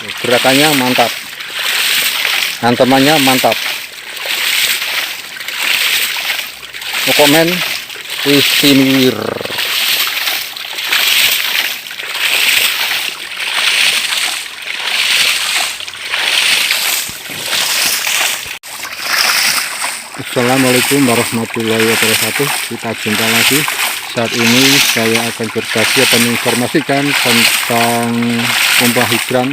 Gerakannya mantap, hantamannya mantap. Komen istimewa. Assalamualaikum warahmatullahi wabarakatuh. Kita jumpa lagi. Saat ini saya akan berbagi atau menginformasikan tentang pompa hidran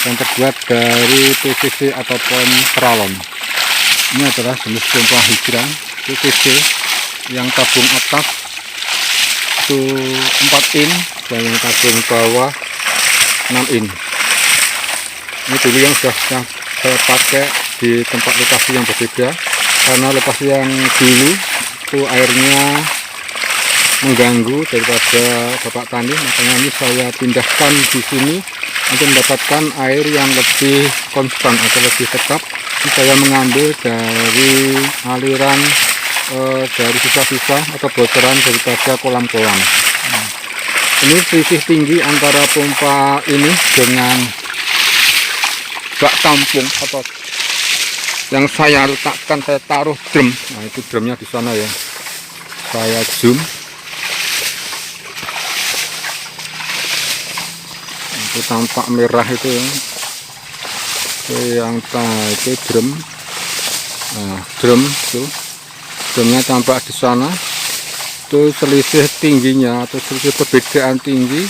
yang terbuat dari PVC ataupun peralon. Ini adalah jenis pompa hidran PVC yang tabung atas itu 4 in dan yang tabung bawah 6 in. Ini dulu yang sudah saya pakai di tempat lokasi yang berbeda, karena lokasi yang dulu itu airnya mengganggu daripada bapak tani, makanya ini saya pindahkan di sini untuk mendapatkan air yang lebih konstan atau lebih tetap. Ini saya mengambil dari aliran dari sisa-sisa atau bocoran daripada kolam-kolam. Ini selisih tinggi antara pompa ini dengan bak tampung atau yang saya letakkan, saya taruh drum. Nah, itu drumnya di sana ya. Saya zoom. Itu tampak merah itu ya. Oke, yang itu drum. Nah, drum itu. Drumnya tampak di sana. Itu selisih tingginya atau selisih perbedaan tinggi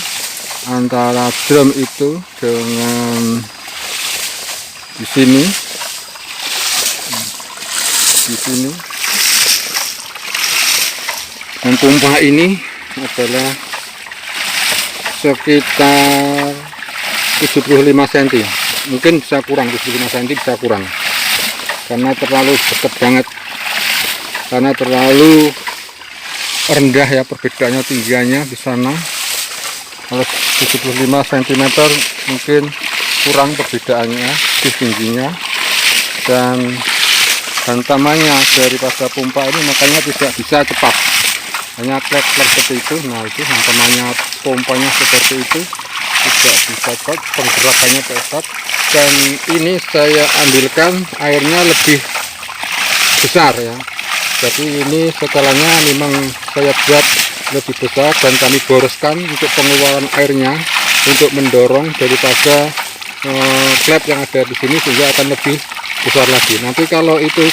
antara drum itu dengan di sini. Dan pompa ini adalah sekitar 75 cm, mungkin bisa kurang, 75 cm bisa kurang, karena terlalu dekat banget, karena terlalu rendah ya perbedaannya tinggiannya di sana. Kalau 75 cm mungkin kurang perbedaannya di tingginya, dan hantamannya daripada pompa ini makanya tidak bisa cepat, hanya klek-klek seperti itu. Nah, itu hantamannya pompanya seperti itu, tidak bisa cepat, penggerakannya cepat. Dan ini saya ambilkan airnya lebih besar ya, jadi ini skalanya memang saya buat lebih besar dan kami boroskan untuk pengeluaran airnya, untuk mendorong daripada klep yang ada di sini sehingga akan lebih besar lagi. Nanti kalau itu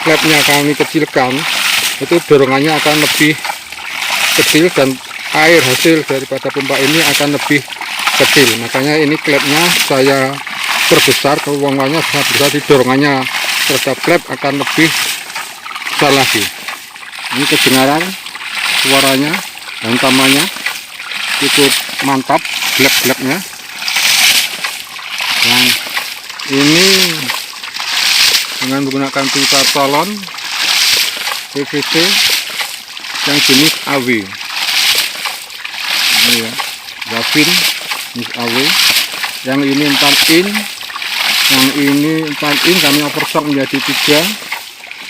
klepnya kami kecilkan, itu dorongannya akan lebih kecil dan air hasil daripada pompa ini akan lebih kecil. Makanya ini klepnya saya perbesar, kewenangannya sangat besar, dorongannya terhadap klep akan lebih besar lagi. Ini kedengaran suaranya, hantamannya cukup mantap, glek-gleknya. Dan ini dengan menggunakan pipa salon PVC yang jenis AW. Ini ya, Gavin jenis AW. Yang ini 4 in, yang ini 4 in kami overstock menjadi 3,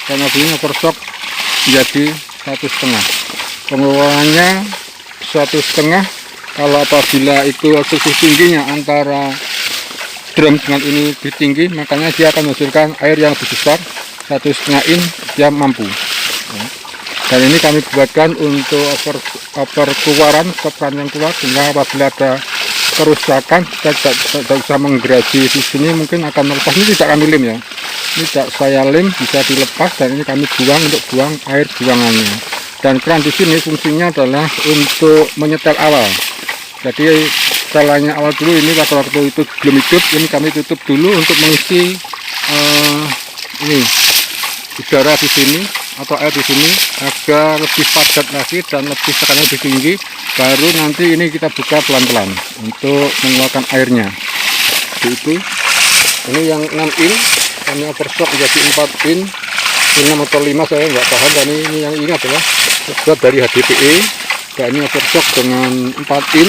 karena ini overstock menjadi 1,5. Pengeluarannya 1,5. Kalau apabila itu selisih tingginya antara drum dengan ini lebih tinggi, makanya dia akan menghasilkan air yang lebih besar. 1,5 in dia mampu. Dan ini kami buatkan untuk keluaran yang kuat, sehingga apabila ada kerusakan kita tidak bisa menggerasi di sini, mungkin akan melepas. Ini tidak kami lem ya, ini tidak saya lem, bisa dilepas, dan ini kami buang untuk buang air buangannya. Dan keran di sini fungsinya adalah untuk menyetel awal. Jadi setelahnya awal dulu, ini waktu itu belum hidup, ini kami tutup dulu untuk mengisi ini udara di sini atau air di sini agar lebih padat lagi dan lebih tekanan lebih tinggi. Baru nanti ini kita buka pelan-pelan untuk mengeluarkan airnya. Itu ini yang 6 in kami overstock menjadi 4 in, 6 atau 5 saya nggak paham. Dan ini yang ini adalah terbuat dari HDPE, dan ini overstock dengan 4 in,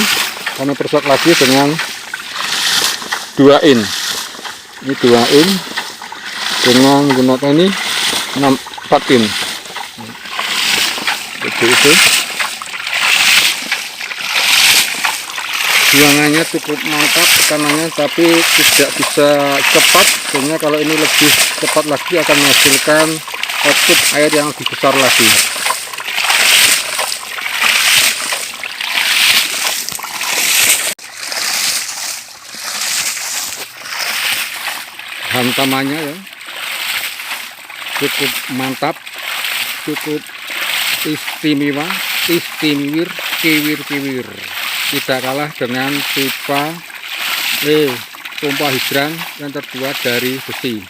kami overstock lagi dengan 2 in. Ini 2 in dengan menggunakan ini 4 in. Seperti itu. buangannya cukup mantap, tekanannya tapi tidak bisa cepat, sehingga kalau ini lebih cepat lagi akan menghasilkan output air yang lebih besar lagi. Hantamannya ya cukup mantap, cukup istimewa, kiwir, tidak kalah dengan pipa pompa hidran yang terbuat dari besi.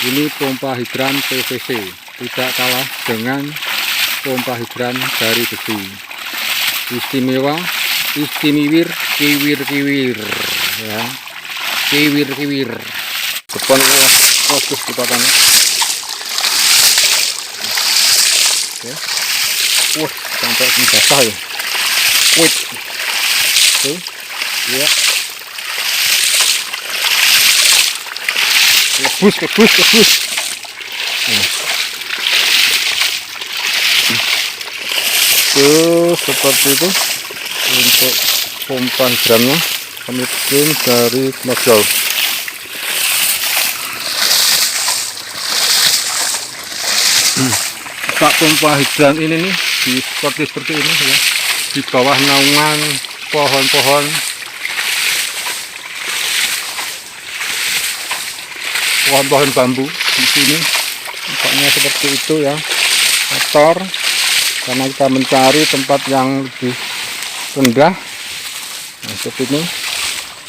Ini pompa hidran PVC, tidak kalah dengan pompa hidran dari besi. Istimewa, kiwir ya, kiwir. Depan bagus kelipatannya. Oke. Wah, sampai ini basah ya. Wait. Oke. Ya. Kebus. Seperti itu untuk pompa hidrannya. Kami bikin dari Majau. Pak pompa hidran ini nih seperti ini ya, di bawah naungan pohon-pohon bambu di sini. Tempatnya seperti itu ya, kotor karena kita mencari tempat yang lebih rendah. Nah, seperti ini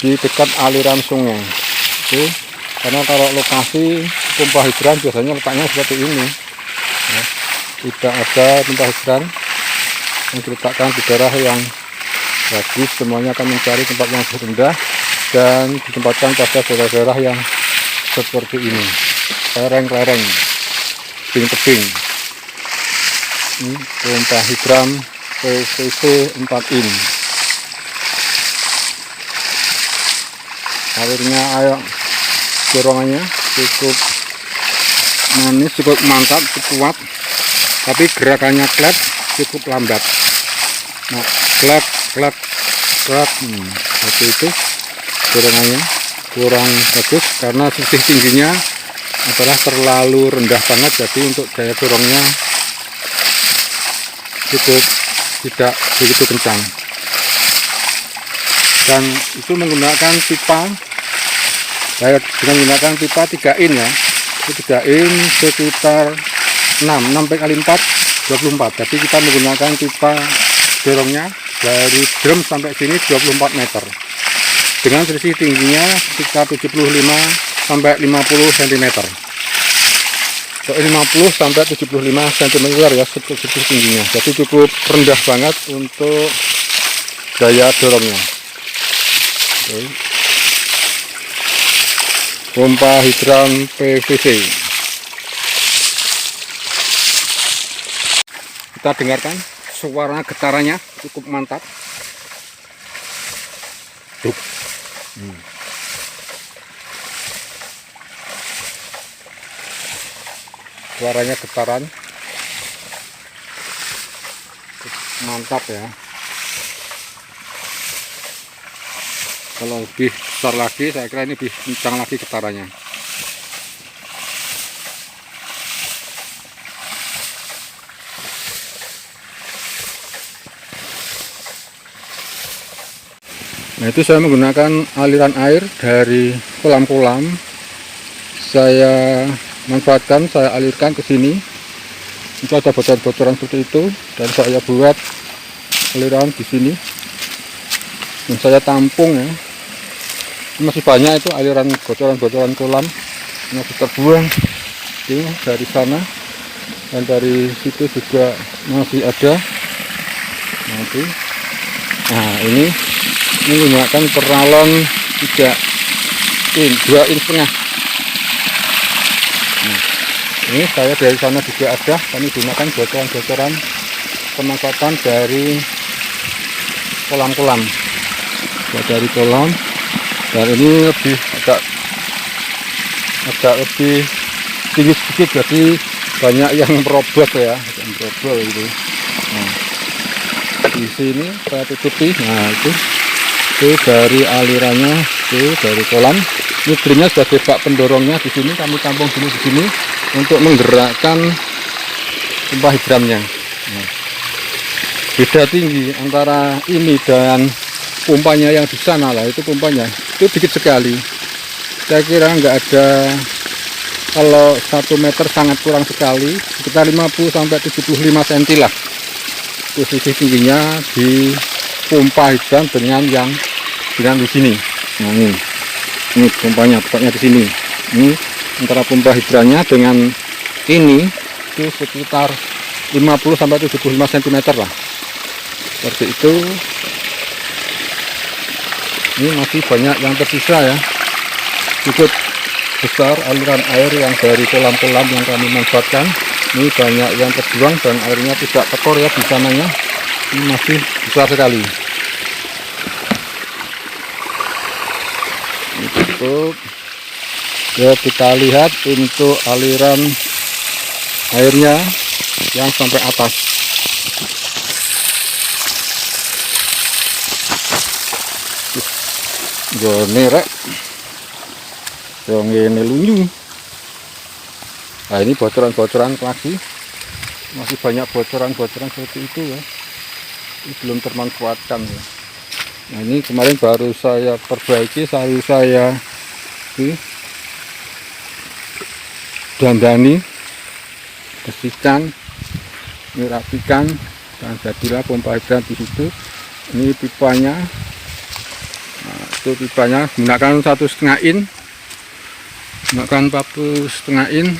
di dekat aliran sungai. Oke. Karena kalau lokasi pompa hidran biasanya letaknya seperti ini ya. Tidak ada pompa hidran yang diletakkan di daerah yang bagus, semuanya akan mencari tempat yang lebih rendah dan ditempatkan pada daerah-daerah yang seperti ini, lereng-lereng, tebing-tebing. Ini pompa hidran PVC 4 in. Airnya, dorongannya cukup manis, cukup mantap, cukup kuat, tapi gerakannya klep cukup lambat. Nah, klep seperti itu. Dorongannya kurang bagus karena sisi tingginya adalah terlalu rendah banget, jadi untuk daya dorongnya cukup tidak begitu kencang. Dan itu menggunakan pipa, saya dengan menggunakan pipa 3 in ya. Itu 3 in sekitar 6x4 24. Jadi kita menggunakan pipa dorongnya dari drum sampai sini 24 meter dengan selisih tingginya sekitar 75 sampai 50 cm. So, 50 sampai 75 cm ya selisih tingginya. Jadi cukup rendah banget untuk daya dorongnya. Oke. Pompa hidran PVC. Kita dengarkan suara getarannya cukup mantap. Suaranya getaran mantap ya. Kalau lebih besar lagi, saya kira ini lebih kencang lagi getarannya. Nah, itu saya menggunakan aliran air dari kolam-kolam. Saya manfaatkan, saya alirkan ke sini. Itu ada bocoran-bocoran seperti itu, dan saya buat aliran di sini. Dan saya tampung ya. Masih banyak itu aliran bocoran-bocoran kolam yang terbuang ini dari sana, dan dari situ juga masih ada. Nah, ini menggunakan peralon 2 in setengah. Nah, ini saya dari sana juga ada, kami gunakan bocoran-bocoran pemanfaatan dari kolam-kolam. Dari kolam, dan ini lebih agak lebih tinggi sedikit, jadi banyak yang merobot ya, merobol gitu. Nah, di sini saya tutupi. Nah, itu Itu dari alirannya, itu dari kolam. Ini drumnya sebagai bak pendorongnya di sini, kami tampung dulu di sini untuk menggerakkan pompa hidrannya. Nah, beda tinggi antara ini dan pompanya yang di sana lah, itu pompanya itu dikit sekali. Saya kira nggak ada, kalau 1 meter sangat kurang sekali, sekitar 50 sampai 75 cm lah posisi tingginya di pompa hidran dengan yang di sini. Nah ini pompanya tepatnya di sini. Ini antara pompa hidrannya dengan ini itu sekitar 50 sampai 75 cm lah. Seperti itu. Ini masih banyak yang tersisa ya. Cukup besar aliran air yang dari kolam-kolam yang kami manfaatkan. Ini banyak yang terbuang dan airnya tidak tekor ya di sananya. Ini masih besar sekali. Ini cukup. Ya, kita lihat untuk aliran airnya yang sampai atas. Gone rek. Yang ini lunyu. Nah ini bocoran-bocoran lagi, masih banyak bocoran-bocoran seperti itu ya. Ini belum termanfaatkan ya. Nah ini kemarin baru saya perbaiki, saya dandani, bersihkan, rapikan, dan jadilah pompa hidran di situ. Ini pipanya, nah, itu pipanya gunakan 1,5 in, gunakan papu 1,5 in.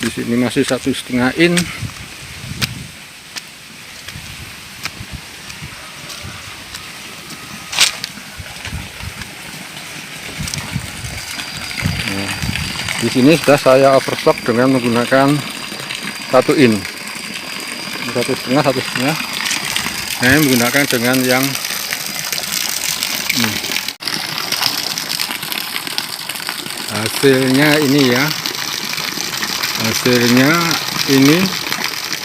Di sini masih 1,5 in. Nah, di sini sudah saya overstock dengan menggunakan 1 in. 1,5, 1,5. Saya menggunakan dengan yang hasilnya ini ya. Hasilnya ini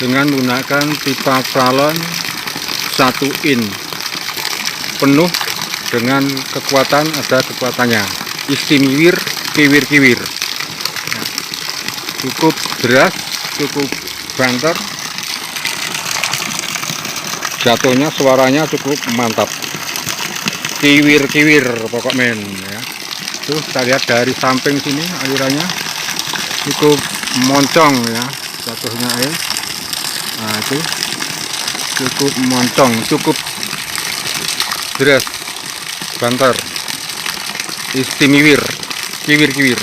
dengan menggunakan pipa pralon 1 in penuh dengan kekuatan, ada kekuatannya istimewa, kiwir-kiwir. Nah, cukup deras, cukup banter, jatuhnya suaranya cukup mantap, kiwir-kiwir pokok men ya. Tuh kita lihat dari samping sini alirannya cukup moncong ya jatuhnya air. Nah itu cukup moncong, cukup deras, banter, istimewa, kiwir-kiwir.